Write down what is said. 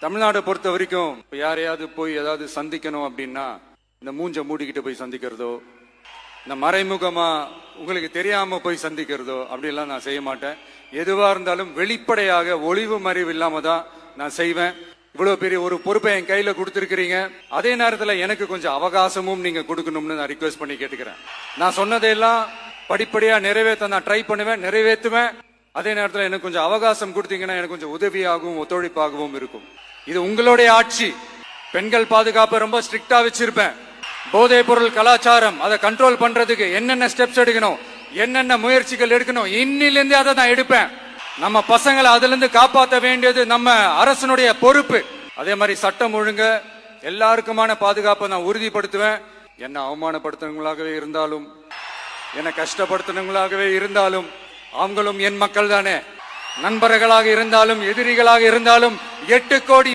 தமிழ்நாடு பொறுத்த வரைக்கும் யாரையாவது போய் ஏதாவது சந்திக்கணும் அப்படின்னா இந்த மூஞ்ச மூடிக்கிட்டு போய் சந்திக்கிறதோ, இந்த மறைமுகமா உங்களுக்கு தெரியாம போய் சந்திக்கிறதோ அப்படிலாம் நான் செய்ய மாட்டேன். எதுவா இருந்தாலும் வெளிப்படையாக ஒளிவு மறைவு இல்லாம தான் நான் செய்வேன். இவ்வளவு பெரிய ஒரு பொறுப்பை என் கையில கொடுத்திருக்கிறீங்க. அதே நேரத்துல எனக்கு கொஞ்சம் அவகாசமும் நீங்க கொடுக்கணும்னு நான் ரிக்வெஸ்ட் பண்ணி கேட்டுக்கிறேன். நான் சொன்னதையெல்லாம் படிப்படியா நிறைவேற்ற நான் ட்ரை பண்ணுவேன், நிறைவேற்றுவேன். அதே நேரத்தில் எனக்கு கொஞ்சம் அவகாசம் கொடுத்தீங்கன்னா எனக்கு கொஞ்சம் உதவியாகவும் ஒத்துழைப்பாகவும் இருக்கும். இது உங்களுடைய ஆட்சி. பெண்கள் பாதுகாப்பை ரொம்ப ஸ்ட்ரிக்டா வச்சிருப்பேன். போதைப் பொருள் கலாச்சாரம் அதை கண்ட்ரோல் பண்றதுக்கு என்னென்ன ஸ்டெப்ஸ் எடுக்கணும், என்னென்ன முயற்சிகள் எடுக்கணும், இன்னிலிருந்து அதை நான் எடுப்பேன். நம்ம பசங்களை அதுல இருந்து காப்பாற்ற வேண்டியது நம்ம அரசனுடைய பொறுப்பு. அதே மாதிரி சட்டம் ஒழுங்கு எல்லாருக்குமான பாதுகாப்பை நான் உறுதிப்படுத்துவேன். என்ன அவமானப்படுத்துறவங்களாகவே இருந்தாலும், என்ன கஷ்டப்படுத்துறவங்களாகவே இருந்தாலும் அவங்களும் என் மக்கள் தானே. நண்பர்களாக இருந்தாலும் எதிரிகளாக இருந்தாலும் 8 கோடி